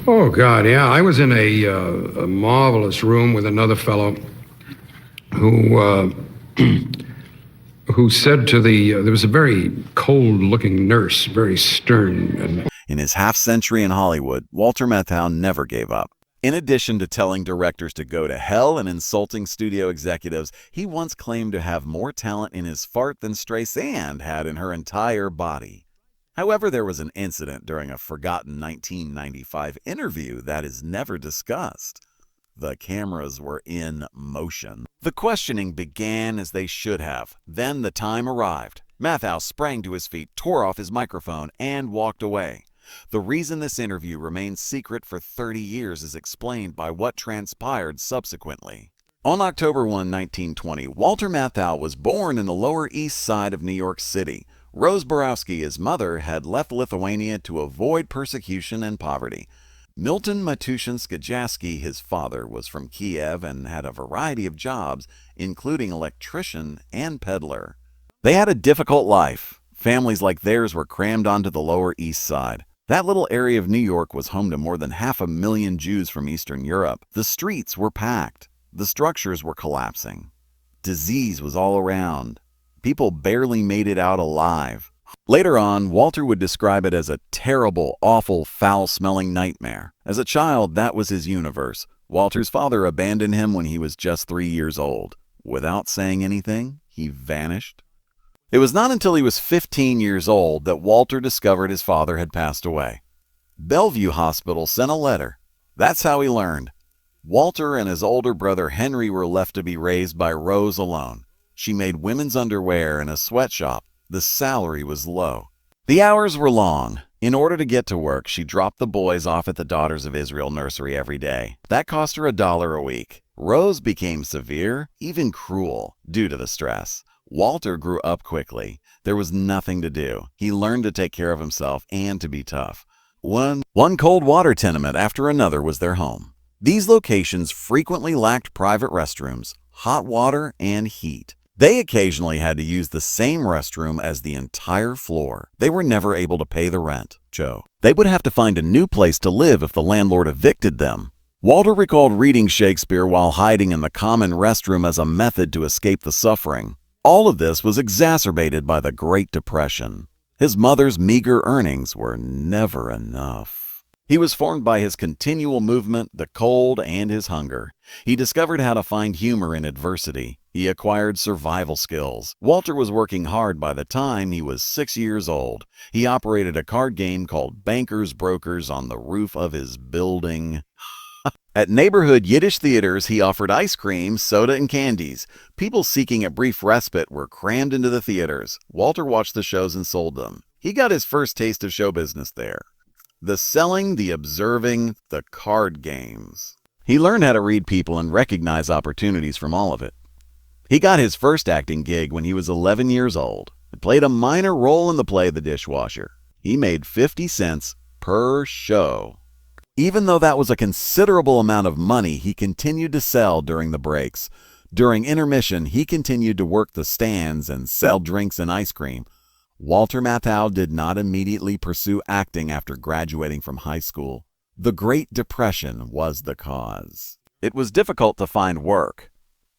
Oh, God, yeah. I was in a marvelous room with another fellow who, who said to there was a very cold looking nurse, very stern, and In his half-century in Hollywood, Walter Matthau never gave up. In addition to telling directors to go to hell and insulting studio executives, he once claimed to have more talent in his fart than Streisand had in her entire body. However, there was an incident during a forgotten 1995 interview that is never discussed. The cameras were in motion. The questioning began as they should have. Then the time arrived. Matthau sprang to his feet, tore off his microphone, and walked away. The reason this interview remained secret for 30 years is explained by what transpired subsequently. On October 1, 1920, Walter Matthau was born in the Lower East Side of New York City. Rose Borowski, his mother, had left Lithuania to avoid persecution and poverty. Milton Matushin Skajaski, his father, was from Kiev and had a variety of jobs, including electrician and peddler. They had a difficult life. Families like theirs were crammed onto the Lower East Side. That little area of New York was home to more than 500,000 Jews from Eastern Europe. The streets were packed. The structures were collapsing. Disease was all around. People barely made it out alive. Later on, Walter would describe it as a terrible, awful, foul-smelling nightmare. As a child, that was his universe. Walter's father abandoned him when he was just 3 years old. Without saying anything, he vanished. It was not until he was 15 years old that Walter discovered his father had passed away. Bellevue Hospital sent a letter. That's how he learned. Walter and his older brother Henry were left to be raised by Rose alone. She made women's underwear in a sweatshop. The salary was low. The hours were long. In order to get to work, she dropped the boys off at the Daughters of Israel nursery every day. That cost her $1 a week. Rose became severe, even cruel, due to the stress. Walter grew up quickly. There was nothing to do. He learned to take care of himself and to be tough. One cold water tenement after another was their home. These locations frequently lacked private restrooms, hot water, and heat. They occasionally had to use the same restroom as the entire floor. They were never able to pay the rent. Joe. They would have to find a new place to live if the landlord evicted them. Walter recalled reading Shakespeare while hiding in the common restroom as a method to escape the suffering. All of this was exacerbated by the Great Depression. His mother's meager earnings were never enough. He was formed by his continual movement, the cold, and his hunger. He discovered how to find humor in adversity. He acquired survival skills. Walter was working hard by the time he was 6 years old. He operated a card game called Bankers Brokers on the roof of his building. At neighborhood Yiddish theaters, he offered ice cream, soda, and candies. People seeking a brief respite were crammed into the theaters. Walter watched the shows and sold them. He got his first taste of show business there. The selling, the observing, the card games. He learned how to read people and recognize opportunities from all of it. He got his first acting gig when he was 11 years old. He played a minor role in the play The Dishwasher. He made 50 cents per show. Even though that was a considerable amount of money, he continued to sell during the breaks. During intermission, he continued to work the stands and sell drinks and ice cream. Walter Matthau did not immediately pursue acting after graduating from high school. The Great Depression was the cause. It was difficult to find work.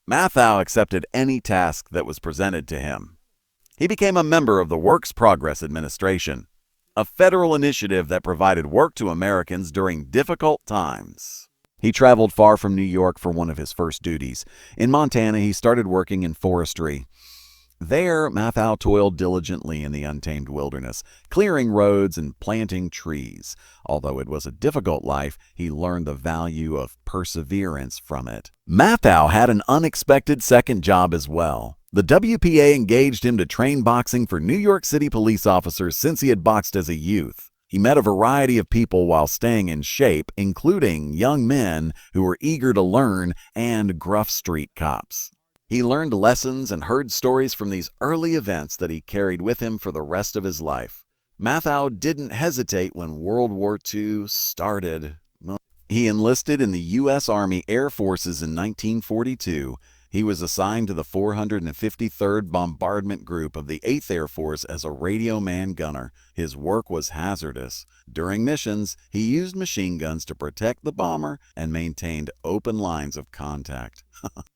Matthau accepted any task that was presented to him. He became a member of the Works Progress Administration, a federal initiative that provided work to Americans during difficult times. He traveled far from New York for one of his first duties. In Montana, he started working in forestry. There, Matthau toiled diligently in the untamed wilderness, clearing roads and planting trees. Although it was a difficult life, he learned the value of perseverance from it. Matthau had an unexpected second job as well. The WPA engaged him to train boxing for New York City police officers since he had boxed as a youth. He met a variety of people while staying in shape, including young men who were eager to learn and gruff street cops. He learned lessons and heard stories from these early events that he carried with him for the rest of his life. Matthau didn't hesitate when World War II started. He enlisted in the U.S. Army Air Forces in 1942. He was assigned to the 453rd Bombardment Group of the 8th Air Force as a radio man gunner. His work was hazardous. During missions, he used machine guns to protect the bomber and maintained open lines of contact.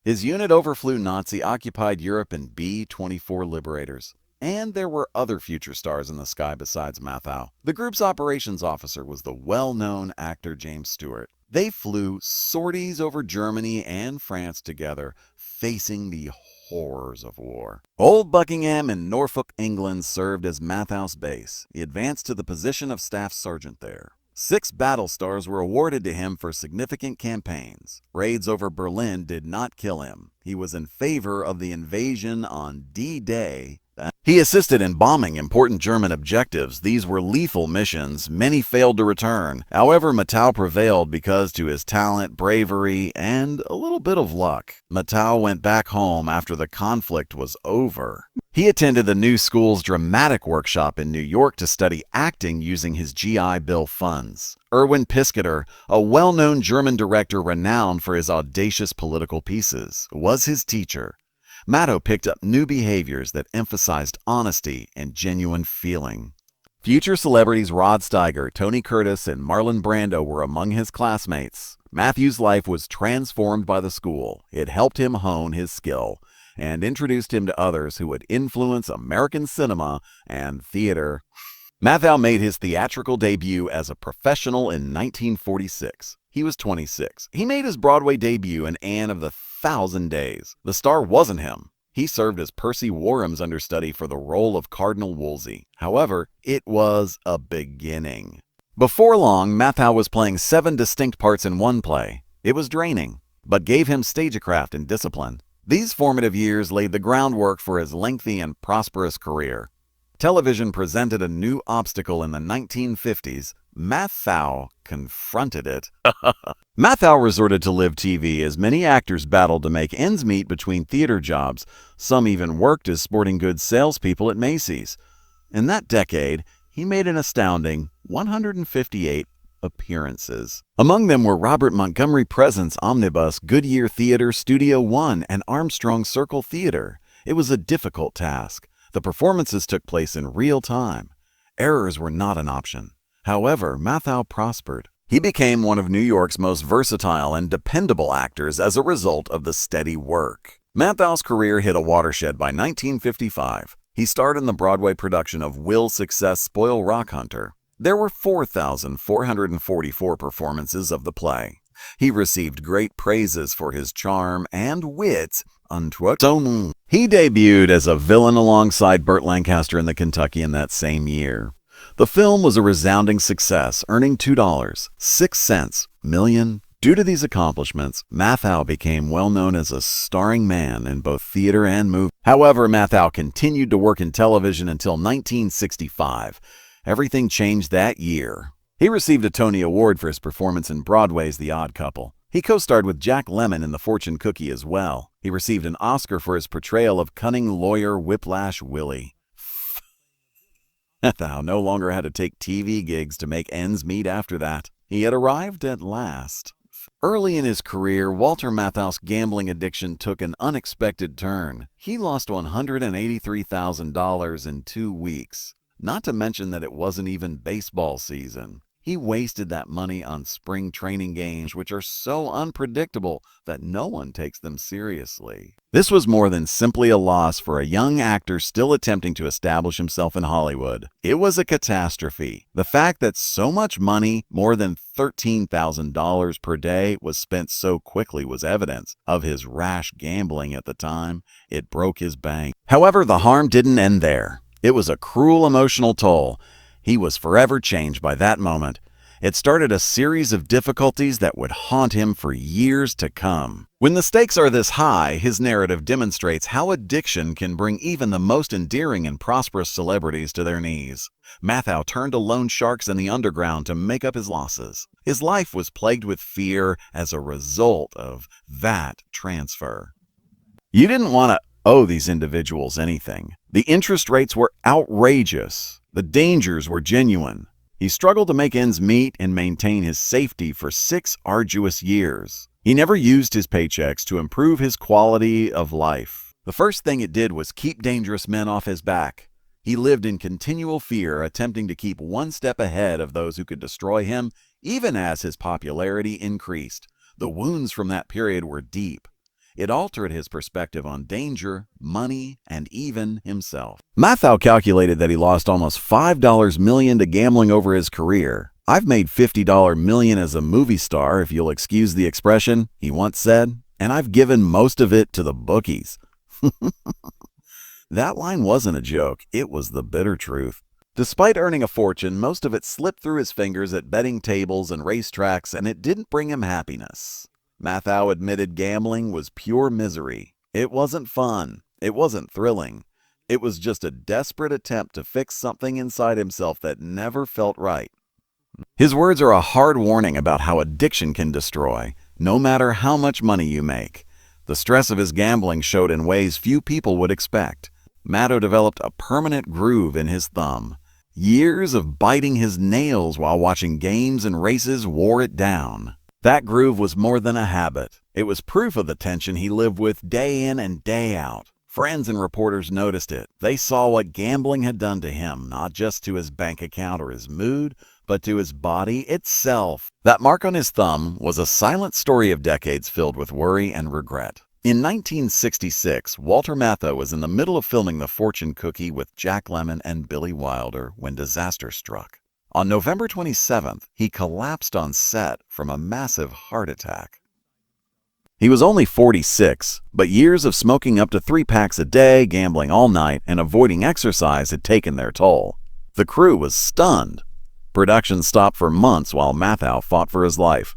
His unit overflew Nazi-occupied Europe in B-24 Liberators. And there were other future stars in the sky besides Matthau. The group's operations officer was the well-known actor James Stewart. They flew sorties over Germany and France together, facing the horrors of war. Old Buckingham in Norfolk, England served as Matthau's base. He advanced to the position of staff sergeant there. 6 battle stars were awarded to him for significant campaigns. Raids over Berlin did not kill him. He was in favor of the invasion on D-Day. He assisted in bombing important German objectives. These were lethal missions. Many failed to return. However, Matthau prevailed because to his talent, bravery, and a little bit of luck. Matthau went back home after the conflict was over. He attended the New School's dramatic workshop in New York to study acting using his GI Bill funds. Erwin Piscator, a well-known German director renowned for his audacious political pieces, was his teacher. Matthau picked up new behaviors that emphasized honesty and genuine feeling. Future celebrities Rod Steiger, Tony Curtis, and Marlon Brando were among his classmates. Matthau's life was transformed by the school. It helped him hone his skill and introduced him to others who would influence American cinema and theater. Matthau made his theatrical debut as a professional in 1946. He was 26. He made his Broadway debut in Anne of the Thousand Days. The star wasn't him. He served as Percy Warham's understudy for the role of Cardinal Wolsey. However, it was a beginning. Before long, Matthau was playing 7 distinct parts in one play. It was draining, but gave him stagecraft and discipline. These formative years laid the groundwork for his lengthy and prosperous career. Television presented a new obstacle in the 1950s. Matthau confronted it. Matthau resorted to live TV as many actors battled to make ends meet between theater jobs. Some even worked as sporting goods salespeople at Macy's. In that decade, he made an astounding 158 appearances. Among them were Robert Montgomery Presents Omnibus, Goodyear Theater, Studio One, and Armstrong Circle Theater. It was a difficult task. The performances took place in real time. Errors were not an option. However, Matthau prospered. He became one of New York's most versatile and dependable actors as a result of the steady work. Matthau's career hit a watershed by 1955. He starred in the Broadway production of Will's success Spoil Rock Hunter. There were 4,444 performances of the play. He received great praises for his charm and wit. He debuted as a villain alongside Burt Lancaster in The Kentucky in that same year. The film was a resounding success, earning $2.06 million. Due to these accomplishments, Matthau became well known as a starring man in both theater and movie. However, Matthau continued to work in television until 1965. Everything changed that year. He received a Tony Award for his performance in Broadway's The Odd Couple. He co-starred with Jack Lemmon in The Fortune Cookie as well. He received an Oscar for his portrayal of cunning lawyer Whiplash Willie. Matthau no longer had to take TV gigs to make ends meet after that. He had arrived at last. Early in his career, Walter Matthau's gambling addiction took an unexpected turn. He lost $183,000 in 2 weeks. Not to mention that it wasn't even baseball season. He wasted that money on spring training games, which are so unpredictable that no one takes them seriously. This was more than simply a loss for a young actor still attempting to establish himself in Hollywood. It was a catastrophe. The fact that so much money, more than $13,000 per day, was spent so quickly was evidence of his rash gambling at the time. It broke his bank. However, the harm didn't end there. It was a cruel emotional toll. He was forever changed by that moment. It started a series of difficulties that would haunt him for years to come. When the stakes are this high, his narrative demonstrates how addiction can bring even the most endearing and prosperous celebrities to their knees. Matthau turned to loan sharks in the underground to make up his losses. His life was plagued with fear as a result of that transfer. You didn't want to owe these individuals anything. The interest rates were outrageous. The dangers were genuine. He struggled to make ends meet and maintain his safety for 6 arduous years. He never used his paychecks to improve his quality of life. The first thing it did was keep dangerous men off his back. He lived in continual fear, attempting to keep one step ahead of those who could destroy him, even as his popularity increased. The wounds from that period were deep. It altered his perspective on danger, money, and even himself. Matthau calculated that he lost almost $5 million to gambling over his career. "I've made $50 million as a movie star, if you'll excuse the expression," he once said, "and I've given most of it to the bookies." That line wasn't a joke, it was the bitter truth. Despite earning a fortune, most of it slipped through his fingers at betting tables and racetracks, and it didn't bring him happiness. Matthau admitted gambling was pure misery. It wasn't fun. It wasn't thrilling. It was just a desperate attempt to fix something inside himself that never felt right. His words are a hard warning about how addiction can destroy, no matter how much money you make. The stress of his gambling showed in ways few people would expect. Matthau developed a permanent groove in his thumb. Years of biting his nails while watching games and races wore it down. That groove was more than a habit. It was proof of the tension he lived with day in and day out. Friends and reporters noticed it. They saw what gambling had done to him, not just to his bank account or his mood, but to his body itself. That mark on his thumb was a silent story of decades filled with worry and regret. In 1966, Walter Matthau was in the middle of filming The Fortune Cookie with Jack Lemmon and Billy Wilder when disaster struck. On November 27th, he collapsed on set from a massive heart attack. He was only 46, but years of smoking up to 3 packs a day, gambling all night, and avoiding exercise had taken their toll. The crew was stunned. Production stopped for months while Matthau fought for his life.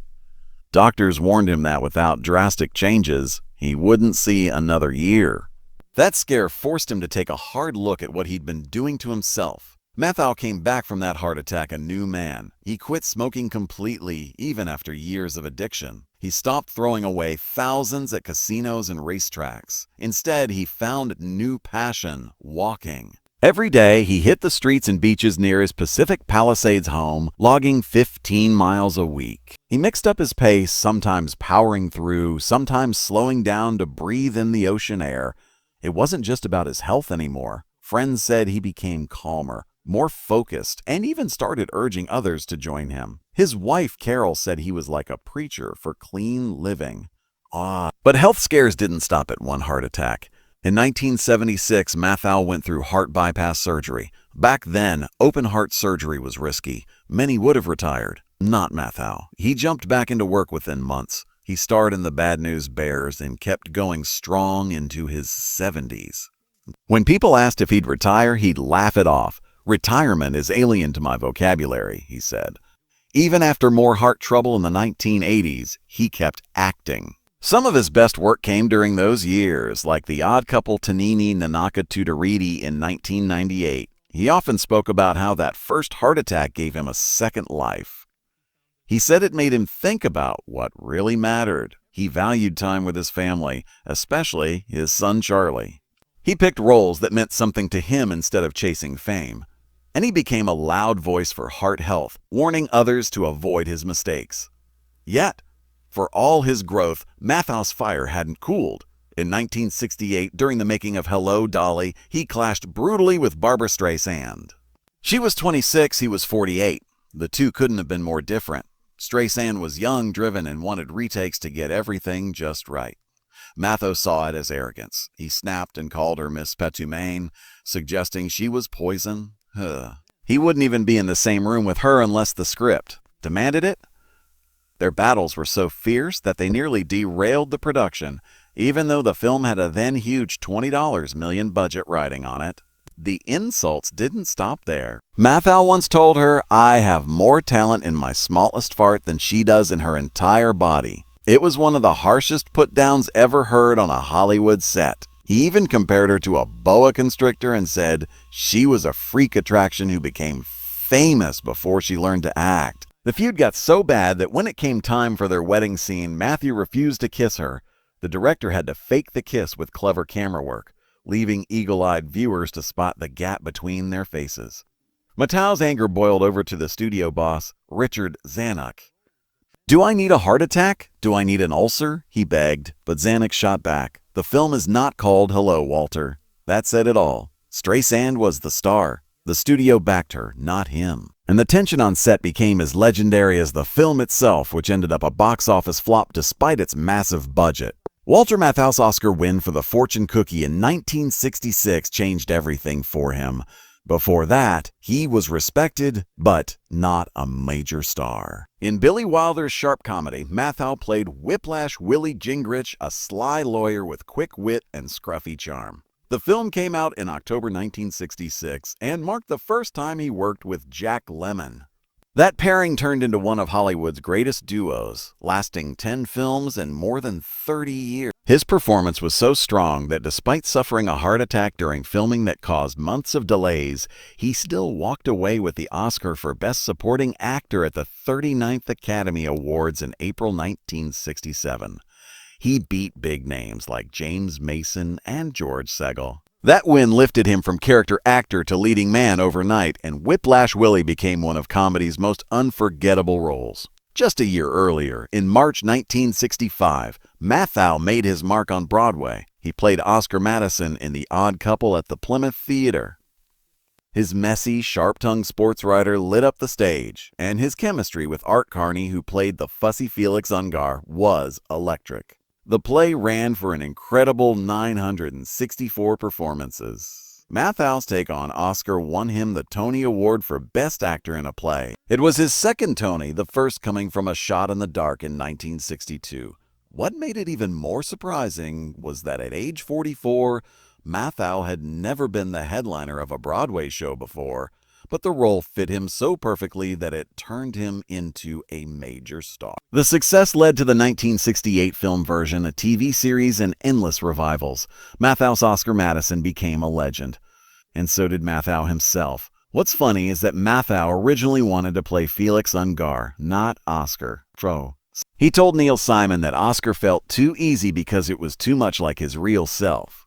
Doctors warned him that without drastic changes, he wouldn't see another year. That scare forced him to take a hard look at what he'd been doing to himself. Matthau came back from that heart attack a new man. He quit smoking completely, even after years of addiction. He stopped throwing away thousands at casinos and racetracks. Instead, he found new passion, walking. Every day, he hit the streets and beaches near his Pacific Palisades home, logging 15 miles a week. He mixed up his pace, sometimes powering through, sometimes slowing down to breathe in the ocean air. It wasn't just about his health anymore. Friends said he became calmer, more focused, and even started urging others to join him. His wife, Carol, said he was like a preacher for clean living. But health scares didn't stop at one heart attack. In 1976, Matthau went through heart bypass surgery. Back then, open heart surgery was risky. Many would have retired. Not Matthau. He jumped back into work within months. He starred in the Bad News Bears and kept going strong into his 70s. When people asked if he'd retire, he'd laugh it off. "Retirement is alien to my vocabulary," he said. Even after more heart trouble in the 1980s, he kept acting. Some of his best work came during those years, like The Odd Couple Tanini Nanaka Tutoriti in 1998. He often spoke about how that first heart attack gave him a second life. He said it made him think about what really mattered. He valued time with his family, especially his son Charlie. He picked roles that meant something to him instead of chasing fame. And he became a loud voice for heart health, warning others to avoid his mistakes. Yet, for all his growth, Matthau's fire hadn't cooled. In 1968, during the making of Hello, Dolly, he clashed brutally with Barbra Streisand. She was 26, he was 48. The two couldn't have been more different. Streisand was young, driven, and wanted retakes to get everything just right. Matthau saw it as arrogance. He snapped and called her Miss Petumaine, suggesting she was poison. He wouldn't even be in the same room with her unless the script demanded it. Their battles were so fierce that they nearly derailed the production, even though the film had a then huge $20 million budget riding on it. The insults didn't stop there. Matthau once told her, "I have more talent in my smallest fart than she does in her entire body." It was one of the harshest put-downs ever heard on a Hollywood set. He even compared her to a boa constrictor and said she was a freak attraction who became famous before she learned to act. The feud got so bad that when it came time for their wedding scene, Matthau refused to kiss her. The director had to fake the kiss with clever camera work, leaving eagle-eyed viewers to spot the gap between their faces. Matthau's anger boiled over to the studio boss, Richard Zanuck. "Do I need a heart attack? Do I need an ulcer?" he begged, but Zanuck shot back. "The film is not called Hello, Walter." That said it all. Streisand was the star. The studio backed her, not him. And the tension on set became as legendary as the film itself, which ended up a box office flop despite its massive budget. Walter Matthau's Oscar win for The Fortune Cookie in 1966 changed everything for him. Before that, he was respected, but not a major star. In Billy Wilder's sharp comedy, Matthau played Whiplash Willie Gingrich, a sly lawyer with quick wit and scruffy charm. The film came out in October 1966 and marked the first time he worked with Jack Lemmon. That pairing turned into one of Hollywood's greatest duos, lasting 10 films and more than 30 years. His performance was so strong that despite suffering a heart attack during filming that caused months of delays, he still walked away with the Oscar for Best Supporting Actor at the 39th Academy Awards in April 1967. He beat big names like James Mason and George Segal. That win lifted him from character actor to leading man overnight, and Whiplash Willie became one of comedy's most unforgettable roles. Just a year earlier, in March 1965, Matthau made his mark on Broadway. He played Oscar Madison in The Odd Couple at the Plymouth Theater. His messy, sharp-tongued sports writer lit up the stage, and his chemistry with Art Carney, who played the fussy Felix Ungar, was electric. The play ran for an incredible 964 performances. Mathau's take on Oscar won him the Tony Award for Best Actor in a Play. It was his second Tony, the first coming from A Shot in the Dark in 1962. What made it even more surprising was that at age 44, Matthau had never been the headliner of a Broadway show before, but the role fit him so perfectly that it turned him into a major star. The success led to the 1968 film version, a TV series, and endless revivals. Mathau's Oscar Madison became a legend. And so did Matthau himself. What's funny is that Matthau originally wanted to play Felix Ungar, not Oscar. He told Neil Simon that Oscar felt too easy because it was too much like his real self.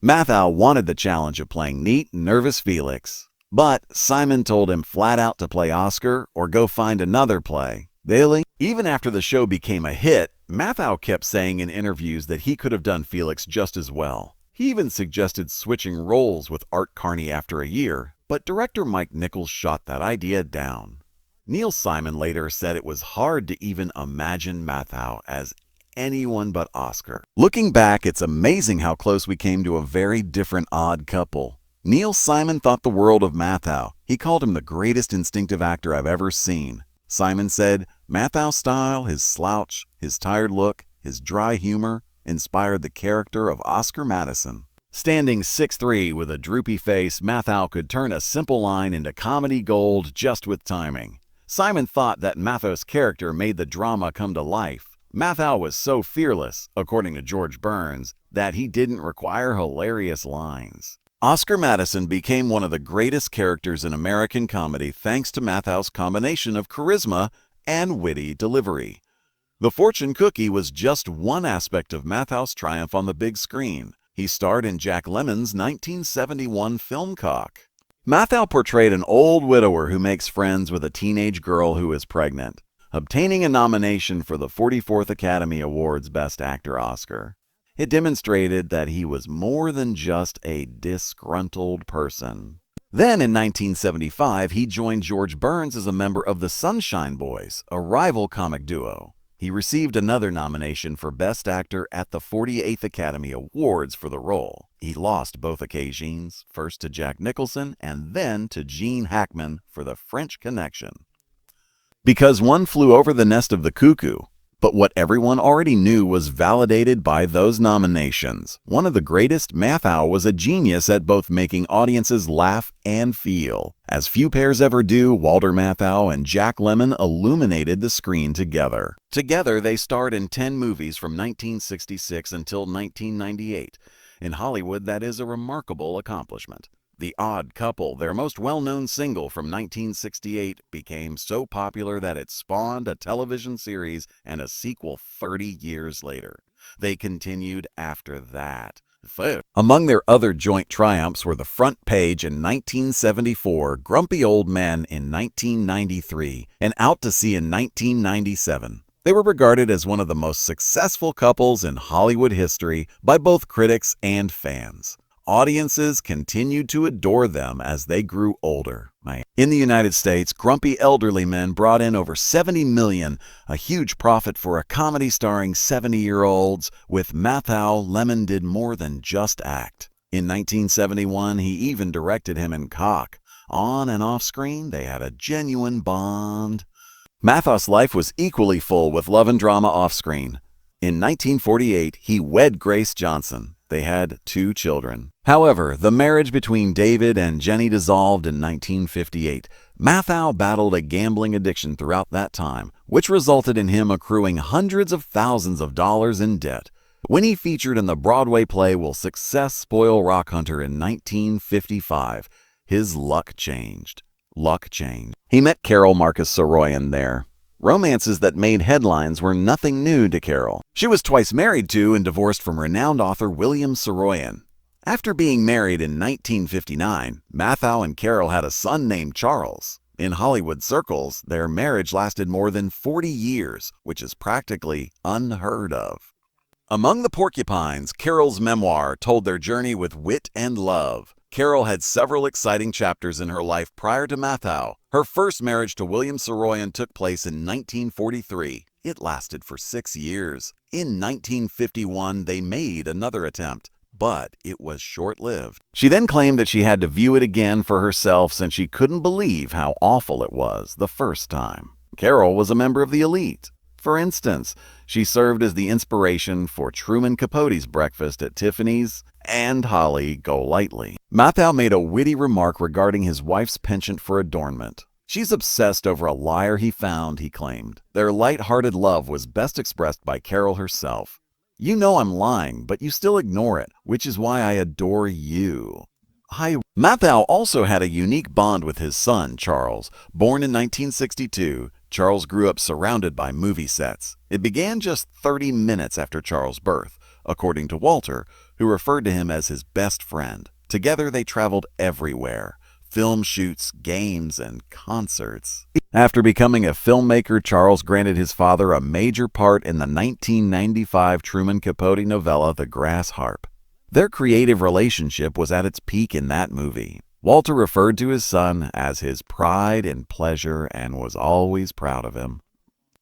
Matthau wanted the challenge of playing neat, nervous Felix. But Simon told him flat out to play Oscar or go find another play. Really? Even after the show became a hit, Matthau kept saying in interviews that he could have done Felix just as well. He even suggested switching roles with Art Carney after a year, but director Mike Nichols shot that idea down. Neil Simon later said it was hard to even imagine Matthau as anyone but Oscar. Looking back, it's amazing how close we came to a very different Odd Couple. Neil Simon thought the world of Matthau. He called him the greatest instinctive actor I've ever seen. Simon said, Mathau's style, his slouch, his tired look, his dry humor, inspired the character of Oscar Madison. Standing 6'3" with a droopy face, Matthau could turn a simple line into comedy gold just with timing. Simon thought that Matthau's character made the drama come to life. Matthau was so fearless, according to George Burns, that he didn't require hilarious lines. Oscar Madison became one of the greatest characters in American comedy thanks to Mathau's combination of charisma and witty delivery. The Fortune Cookie was just one aspect of Mathau's triumph on the big screen. He starred in Jack Lemmon's 1971 film Cock. Matthau portrayed an old widower who makes friends with a teenage girl who is pregnant, obtaining a nomination for the 44th Academy Awards Best Actor Oscar. It demonstrated that he was more than just a disgruntled person. Then in 1975, he joined George Burns as a member of the Sunshine Boys, a rival comic duo. He received another nomination for Best Actor at the 48th Academy Awards for the role. He lost both occasions, first to Jack Nicholson and then to Gene Hackman for The French Connection. Because One Flew Over the Nest of the Cuckoo. But what everyone already knew was validated by those nominations. One of the greatest, Matthau was a genius at both making audiences laugh and feel. As few pairs ever do, Walter Matthau and Jack Lemmon illuminated the screen together. Together, they starred in 10 movies from 1966 until 1998. In Hollywood, that is a remarkable accomplishment. The Odd Couple, their most well-known single from 1968, became so popular that it spawned a television series and a sequel 30 years later. They continued after that. Among their other joint triumphs were The Front Page in 1974, Grumpy Old Men in 1993, and Out to Sea in 1997. They were regarded as one of the most successful couples in Hollywood history by both critics and fans. Audiences continued to adore them as they grew older. In the United States, grumpy elderly men brought in over $70 million, a huge profit for a comedy starring 70-year-olds. With Matthau, Lemon did more than just act. In 1971, he even directed him in Caan. On and off screen, they had a genuine bond. Matthau's life was equally full with love and drama off-screen. In 1948, he wed Grace Johnson. They had 2 children. However, the marriage between David and Jenny dissolved in 1958. Matthau battled a gambling addiction throughout that time, which resulted in him accruing hundreds of thousands of dollars in debt. When he featured in the Broadway play Will Success Spoil Rock Hunter in 1955, his luck changed. He met Carol Marcus Soroyan there. Romances that made headlines were nothing new to Carol. She was twice married to and divorced from renowned author William Soroyan. After being married in 1959, Matthau and Carol had a son named Charles. In Hollywood circles, their marriage lasted more than 40 years, which is practically unheard of. Among the Porcupines, Carol's memoir told their journey with wit and love. Carol had several exciting chapters in her life prior to Matthau. Her first marriage to William Soroyan took place in 1943. It lasted for 6 years. In 1951, they made another attempt, but it was short-lived. She then claimed that she had to view it again for herself since she couldn't believe how awful it was the first time. Carol was a member of the elite. For instance, she served as the inspiration for Truman Capote's breakfast at Tiffany's and Holly Golightly. Matthau made a witty remark regarding his wife's penchant for adornment. She's obsessed over a liar he found, he claimed. Their light-hearted love was best expressed by Carol herself. You know I'm lying, but you still ignore it, which is why I adore you. Matthau also had a unique bond with his son, Charles. Born in 1962, Charles grew up surrounded by movie sets. It began just 30 minutes after Charles' birth, according to Walter, who referred to him as his best friend. Together they traveled everywhere. Film shoots, games, and concerts. After becoming a filmmaker, Charles granted his father a major part in the 1995 Truman Capote novella The Grass Harp. Their creative relationship was at its peak in that movie. Walter referred to his son as his pride and pleasure and was always proud of him.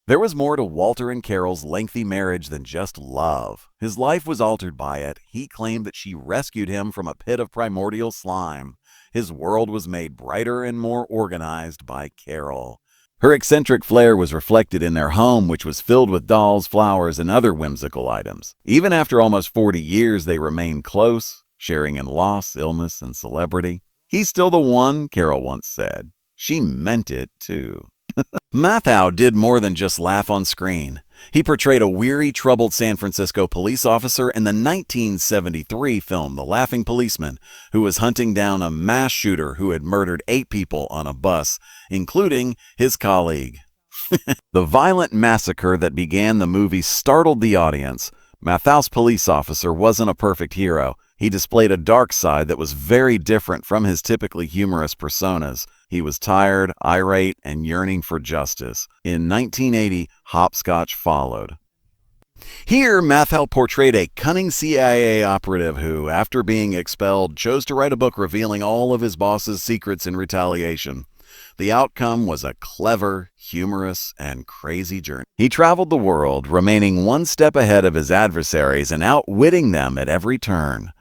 There was more to Walter and Carol's lengthy marriage than just love. His life was altered by it. He claimed that she rescued him from a pit of primordial slime. His world was made brighter and more organized by Carol. Her eccentric flair was reflected in their home, which was filled with dolls, flowers, and other whimsical items. Even after almost 40 years, they remained close, sharing in loss, illness, and celebrity. He's still the one, Carol once said. She meant it, too. Matthau did more than just laugh on screen. He portrayed a weary, troubled San Francisco police officer in the 1973 film The Laughing Policeman, who was hunting down a mass shooter who had murdered 8 people on a bus, including his colleague. The violent massacre that began the movie startled the audience. Matthau's police officer wasn't a perfect hero. He displayed a dark side that was very different from his typically humorous personas. He was tired, irate, and yearning for justice. In 1980, Hopscotch followed. Here, Matthau portrayed a cunning CIA operative who, after being expelled, chose to write a book revealing all of his boss's secrets in retaliation. The outcome was a clever, humorous, and crazy journey. He traveled the world, remaining one step ahead of his adversaries and outwitting them at every turn.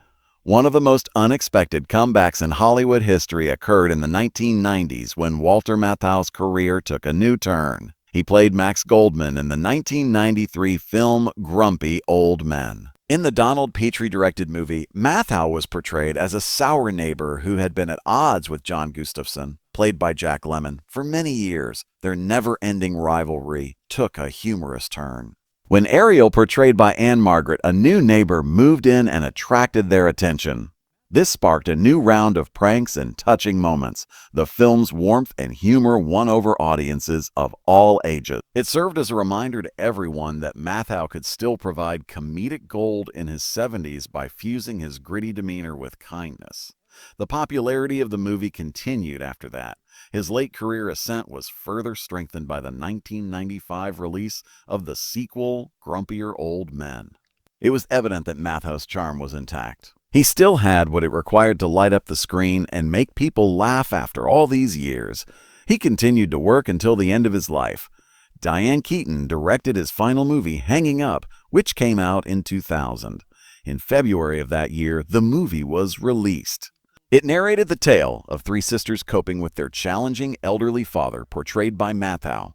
One of the most unexpected comebacks in Hollywood history occurred in the 1990s when Walter Matthau's career took a new turn. He played Max Goldman in the 1993 film Grumpy Old Men. In the Donald Petrie-directed movie, Matthau was portrayed as a sour neighbor who had been at odds with John Gustafson, played by Jack Lemmon, for many years. Their never-ending rivalry took a humorous turn. When Ariel, portrayed by Anne Margaret, a new neighbor, moved in and attracted their attention. This sparked a new round of pranks and touching moments. The film's warmth and humor won over audiences of all ages. It served as a reminder to everyone that Matthau could still provide comedic gold in his 70s by fusing his gritty demeanor with kindness. The popularity of the movie continued after that. His late career ascent was further strengthened by the 1995 release of the sequel, Grumpier Old Men. It was evident that Matthau's charm was intact. He still had what it required to light up the screen and make people laugh after all these years. He continued to work until the end of his life. Diane Keaton directed his final movie, Hanging Up, which came out in 2000. In February of that year, the movie was released. It narrated the tale of three sisters coping with their challenging elderly father, portrayed by Matthau.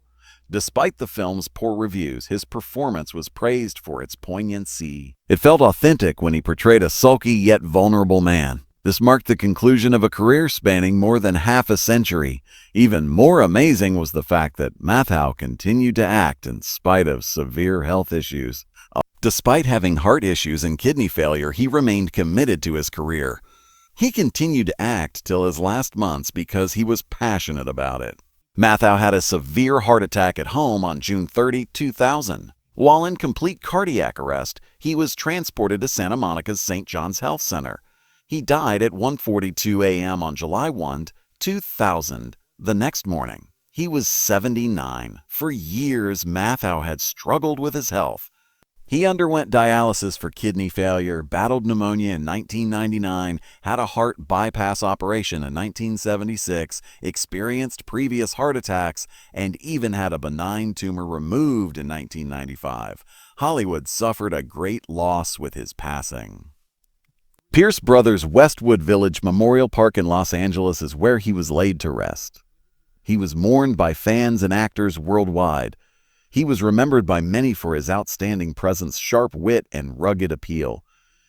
Despite the film's poor reviews, his performance was praised for its poignancy. It felt authentic when he portrayed a sulky yet vulnerable man. This marked the conclusion of a career spanning more than half a century. Even more amazing was the fact that Matthau continued to act in spite of severe health issues. Despite having heart issues and kidney failure, he remained committed to his career. He continued to act till his last months because he was passionate about it. Matthau had a severe heart attack at home on June 30, 2000. While in complete cardiac arrest, he was transported to Santa Monica's St. John's Health Center. He died at 1:42 a.m. on July 1, 2000, the next morning. He was 79. For years, Matthau had struggled with his health. He underwent dialysis for kidney failure, battled pneumonia in 1999, had a heart bypass operation in 1976, experienced previous heart attacks, and even had a benign tumor removed in 1995. Hollywood suffered a great loss with his passing. Pierce Brothers Westwood Village Memorial Park in Los Angeles is where he was laid to rest. He was mourned by fans and actors worldwide. He was remembered by many for his outstanding presence, sharp wit, and rugged appeal.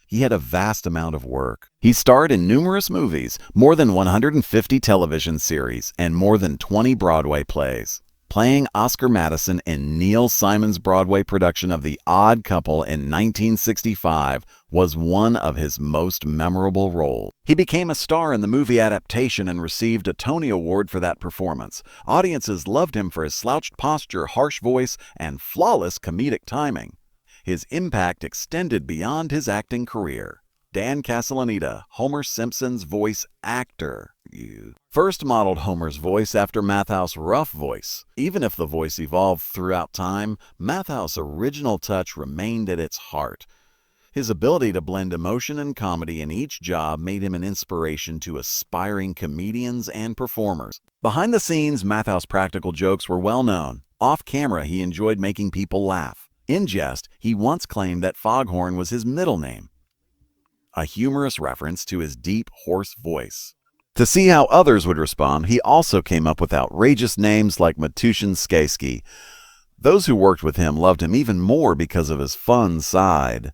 He had a vast amount of work. He starred in numerous movies, more than 150 television series, and more than 20 Broadway plays. Playing Oscar Madison in Neil Simon's Broadway production of The Odd Couple in 1965 was one of his most memorable roles. He became a star in the movie adaptation and received a Tony Award for that performance. Audiences loved him for his slouched posture, harsh voice, and flawless comedic timing. His impact extended beyond his acting career. Dan Castellaneta, Homer Simpson's voice actor, first modeled Homer's voice after Matthau's rough voice. Even if the voice evolved throughout time, Matthau's original touch remained at its heart. His ability to blend emotion and comedy in each job made him an inspiration to aspiring comedians and performers. Behind the scenes, Matthau's practical jokes were well known. Off camera, he enjoyed making people laugh. In jest, he once claimed that Foghorn was his middle name, a humorous reference to his deep, hoarse voice. To see how others would respond, he also came up with outrageous names like Matushin Skaisky. Those who worked with him loved him even more because of his fun side.